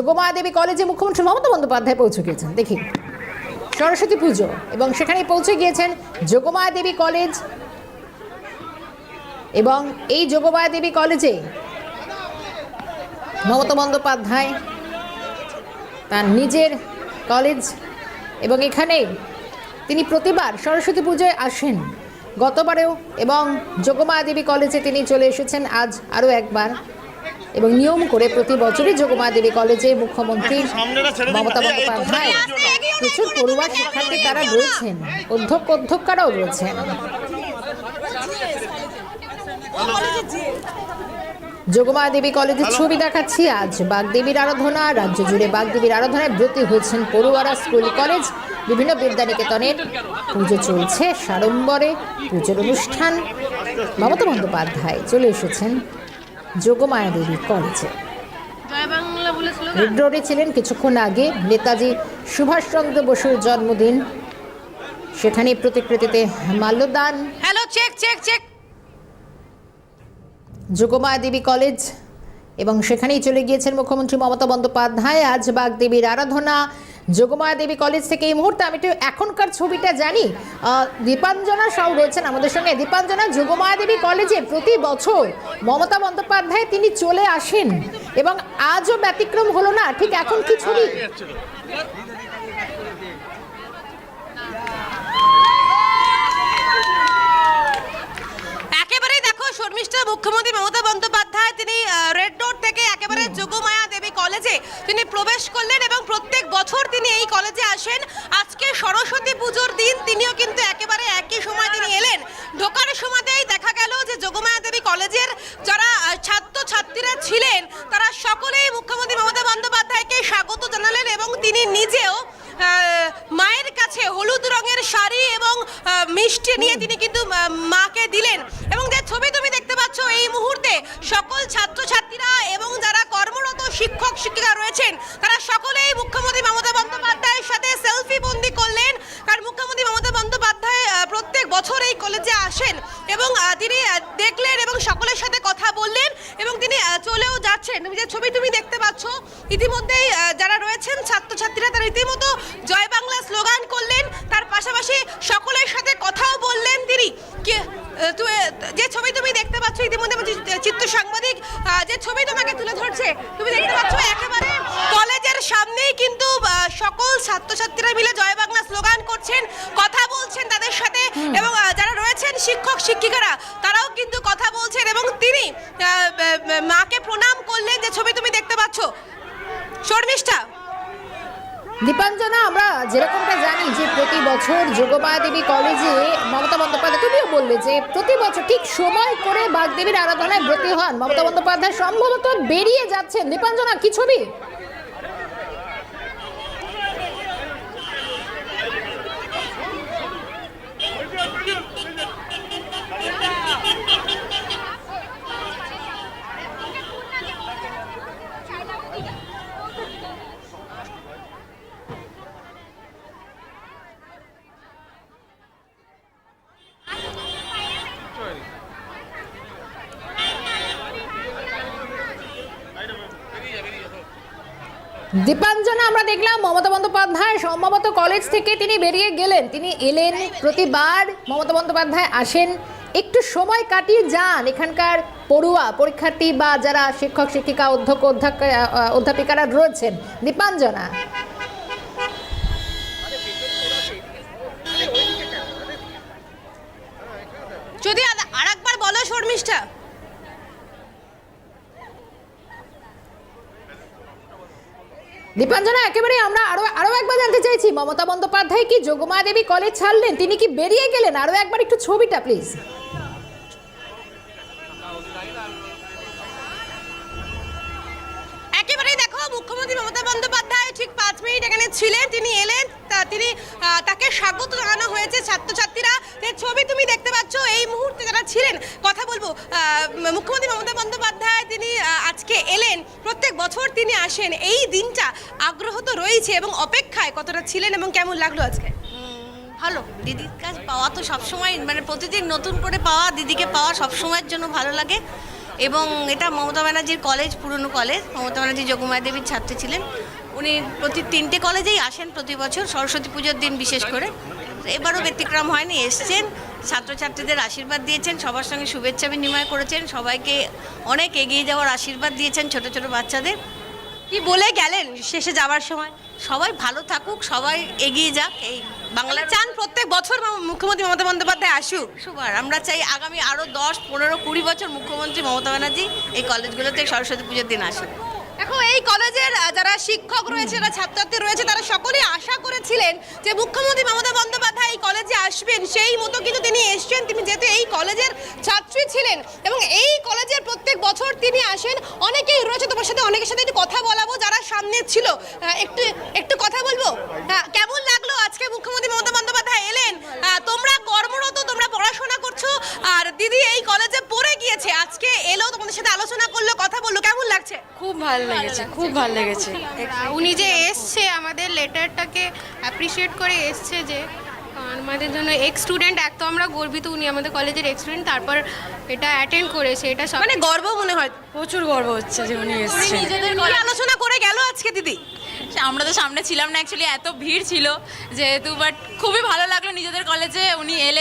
যোগমায়া দেবী কলেজে মুখ্যমন্ত্রী মমতা বন্দ্যোপাধ্যায় পৌঁছে গিয়েছেন। দেখি সরস্বতী পুজো এবং সেখানে পৌঁছে গিয়েছেন যোগমায়া দেবী কলেজ, এবং এই যোগমায়া দেবী কলেজে মমতা বন্দ্যোপাধ্যায় তার নিজের কলেজ, এবং এখানে তিনি প্রতিবার সরস্বতী পুজোয় আসেন, গতবারেও, এবং যোগমায়া দেবী কলেজে তিনি চলে এসেছেন আজ আরও একবার, এবং নিয়ম করে প্রতি বছরই যোগমায়া দেবী কলেজে মুখ্যমন্ত্রী মমতা বন্দ্যোপাধ্যায় প্রচুর পড়ুয়া শিক্ষার্থী তারা রয়েছেন, অধ্যক্ষরাও রয়েছেন। যোগমায়া দেবী কলেজের ছবি দেখাচ্ছি। আজ বাগদেবীর আরাধনা, রাজ্য জুড়ে বাগদেবীর আরাধনায় ব্রতী হয়েছেন পড়ুয়ারা। স্কুল কলেজ বিভিন্ন বিদ্যানিকেতনের পুজো চলছে সাড়ম্বরে, পুজোর অনুষ্ঠান। মমতা বন্দ্যোপাধ্যায় চলে এসেছেন যোগমায়া দেবী কলেজে। রেড রোডে ছিলেন কিছুক্ষণ আগে, নেতাজি সুভাষচন্দ্র বসুর জন্মদিন, সেখানে প্রতিকৃতিতে মাল্যদান। Hello, check check check. Jogamaya Devi College, এবং সেখানেই চলে গিয়েছেন মুখ্যমন্ত্রী মমতা বন্দ্যোপাধ্যায়। আজ বাগদেবীর আরাধনা, যোগমায়া দেবী কলেজ থেকে এই মুহূর্তে আমি একটু এখনকার ছবিটা জানি। দীপাঞ্জনা সাউ রয়েছেন আমাদের সঙ্গে। দীপাঞ্জনা, যোগমায়া দেবী কলেজে প্রতি বছর মমতা বন্দ্যোপাধ্যায় তিনি চলে আসেন, এবং আজও ব্যতিক্রম হলো না, ঠিক এখন কি ছবি? শর্মিষ্ঠা, মুখ্যমন্ত্রী মমতা বন্দ্যোপাধ্যায় তিনি রেড রোড থেকে একেবারে যোগমায়া দেবী কলেজে তিনি প্রবেশ করলেন, এবং প্রত্যেক বছর তিনি এই কলেজে আসেন। আজকে সরস্বতী পুজোর দিন তিনিও কিন্তু একেবারে একই সময় তিনি এলেন। ঢোকার সময়তেই দেখা গেল যে যোগমায়া দেবী কলেজের যারা ছাত্রছাত্রীরা ছিলেন তারা সকলেই মুখ্যমন্ত্রী মমতা বন্দ্যোপাধ্যায়কে স্বাগত জানালেন, এবং তিনি নিজেও মায়ের কাছে হলুদ রঙের শাড়ি এবং মিষ্টি নিয়ে তিনি কিন্তু মাকে দিলেন। এবং যে ছবি তুমি দেখতে পাচ্ছ এই মুহূর্তে, সকল ছাত্রছাত্রীরা এবং যারা কর্মরত শিক্ষক শিক্ষিকা রয়েছেন তারা সকলেই মুখ্যমন্ত্রী মমতা বন্দ্যোপাধ্যায়ের সাথে সেলফি বন্দি করলেন, কারণ মুখ্যমন্ত্রী মমতা বন্দ্যোপাধ্যায় প্রত্যেক বছর এই কলেজে আসেন, এবং তিনি দেখলেন এবং সকলের সাথে কথা বললেন, এবং তিনি চলেও যাচ্ছেন। তুমি যে ছবি তুমি দেখতে পাচ্ছ, ইতিমধ্যেই যারা রয়েছেন ছাত্রছাত্রীরা তারা রীতিমতো জয় বাংলা স্লোগান করলেন, তার পাশাপাশি সকলের সাথে কথাও বললেন তিনি। যে ছবি তুমি দেখতে পাচ্ছ, ইতিমধ্যে চিত্র সাংবাদিক যে ছবি তোমাকে তুলে ধরছে, তুমি দেখতে পাচ্ছ একেবারে কলেজের সামনেই কিন্তু সকল ছাত্রছাত্রীরা মিলে জয় বাংলা স্লোগান করছেন, কথা বলছেন তাদের সাথে, এবং যারা রয়েছেন শিক্ষক শিক্ষিকারা তারাও কিন্তু কথা বলছেন, এবং তিনি মাকে প্রণাম করলেন, যে ছবি তুমি দেখতে পাচ্ছ। শর্মিষ্ঠা, দীপাঞ্জনা, আমরা যেরকমটা জানি যে প্রতি বছর যোগমায়া দেবী কলেজে মমতা বন্দ্যোপাধ্যায়, তুমিও বললে যে প্রতি বছর ঠিক সময় করে বাগদেবীর আরাধনায় ব্রতী হন মমতা বন্দ্যোপাধ্যায়, সম্ভবত বেরিয়ে যাচ্ছেন। দীপাঞ্জনা, কি ছবি? দীপাঞ্জনা, আমরা দেখলাম মমতা বন্দ্যোপাধ্যায় সম্ভবত কলেজ থেকে তিনি বেরিয়ে গেলেন, তিনি এলেন। প্রতিবার মমতা বন্দ্যোপাধ্যায় আসেন, একটু সময় কাটিয়ে যান এখানকার পড়ুয়া পরীক্ষার্থী বা যারা শিক্ষক শিক্ষিকা অধ্যাপিকারা রয়েছেন। দীপাঞ্জনা, যদি আরেকবার বলো শর্মিষ্ঠা। দীপাঞ্জনা, একেবারে আমরা আরো একবার জানতে চাইছি, মমতা বন্দ্যোপাধ্যায় কি যোগমায়া দেবী কলেজ ছাড়লেন, তিনি কি বেরিয়ে গেলেন? আরো একবার একটু ছবিটা প্লিজ। একেবারেই দেখো, মুখ্যমন্ত্রী মমতা বন্দ্যোপাধ্যায় ঠিক 5 মিনিট এখানে ছিলেন, তিনি এলেন, তাকে স্বাগত জানানো হয়েছে। ছাত্রছাত্রীরা যে ছবি তুমি দেখতে পাচ্ছ এই মুহূর্তে যারা ছিলেন, কথা বলবো, মুখ্যমন্ত্রী মমতা বন্দ্যোপাধ্যায় তিনি আজকে এলেন, প্রত্যেক বছর তিনি আসেন, এই দিনটা আগ্রহ তো রয়েছে, এবং অপেক্ষায় কতটা ছিলেন এবং কেমন লাগলো আজকে? ভালো, দিদির কাজ পাওয়া তো সবসময়, মানে প্রতিদিন নতুন করে পাওয়া, দিদিকে পাওয়া সবসময়ের জন্য ভালো লাগে। এবং এটা মমতা ব্যানার্জির কলেজ, পুরনো কলেজ। মমতা ব্যানার্জি যোগমায়া দেবীর ছাত্রী ছিলেন। উনি প্রতি 3টে কলেজেই আসেন প্রতি বছর, সরস্বতী পুজোর দিন বিশেষ করে। এবারও ব্যতিক্রম হয়নি, এসছেন, ছাত্রছাত্রীদের আশীর্বাদ দিয়েছেন, সবার সঙ্গে শুভেচ্ছা বিনিময় করেছেন, সবাইকে অনেক এগিয়ে যাওয়ার আশীর্বাদ দিয়েছেন ছোট ছোট বাচ্চাদের। কি বলে গেলেন শেষে যাওয়ার সময়? সবাই ভালো থাকুক, সবাই এগিয়ে যাক, এই বাংলার চান প্রত্যেক বছর মুখ্যমন্ত্রী মমতা বন্দ্যোপাধ্যায় আসুক। সুবার। আমরা চাই আগামী আরও 10, 15, 20 বছর মুখ্যমন্ত্রী মমতা ব্যানার্জি এই কলেজগুলোতে সরস্বতী পুজোর দিন আসুন। দেখো, এই কলেজের যারা শিক্ষক রয়েছে, যারা ছাত্রছাত্রী রয়েছে, তারা সকলেই আশা করেছিলেন যে মুখ্যমন্ত্রী মমতা বন্দ্যোপাধ্যায় এই কলেজে আসবেন। সেই মতো কিন্তু তিনি এসছেন। তিনি যেহেতু এই কলেজের ছাত্রী ছিলেন এবং এই কলেজের প্রত্যেক বছর তিনি আসেন। অনেকেই রয়েছে, তোমার সাথে অনেকের সাথে একটু কথা বলাবো যারা সামনে ছিল। একটু কথা বলবো। কেমন লাগলো আজকে মুখ্যমন্ত্রী মমতা বন্দ্যোপাধ্যায় এলেন? তোমরা কর্মরত, তোমরা পড়াশোনা করছো, আর দিদি এই কলেজে পড়ে গিয়েছে, আজকে এলো, তোমাদের সাথে আলোচনা করলো, কথা বললো, কেমন লাগছে? খুব ভালো লেগেছে, খুব ভালো লেগেছে। উনি যে এসছে আমাদের লেটারটাকে অ্যাপ্রিসিয়েট করে এসছে, যে আমাদের জন্য এক্স স্টুডেন্ট, এক তো আমরা গর্বিত উনি আমাদের কলেজের এক্স স্টুডেন্ট, তারপর এটা অ্যাটেন্ড করেছে, এটা সব মানে গর্ব মনে হয়। প্রচুর গর্ব হচ্ছে যে উনি এসেছেন। নিজেদের কি আলোচনা করে গেল আজকে দিদি? আমরা তো সামনে ছিলাম না, অ্যাকচুয়ালি এত ভিড় ছিল যেহেতু, বাট খুবই ভালো লাগলো নিজেদের কলেজে উনি এলেন।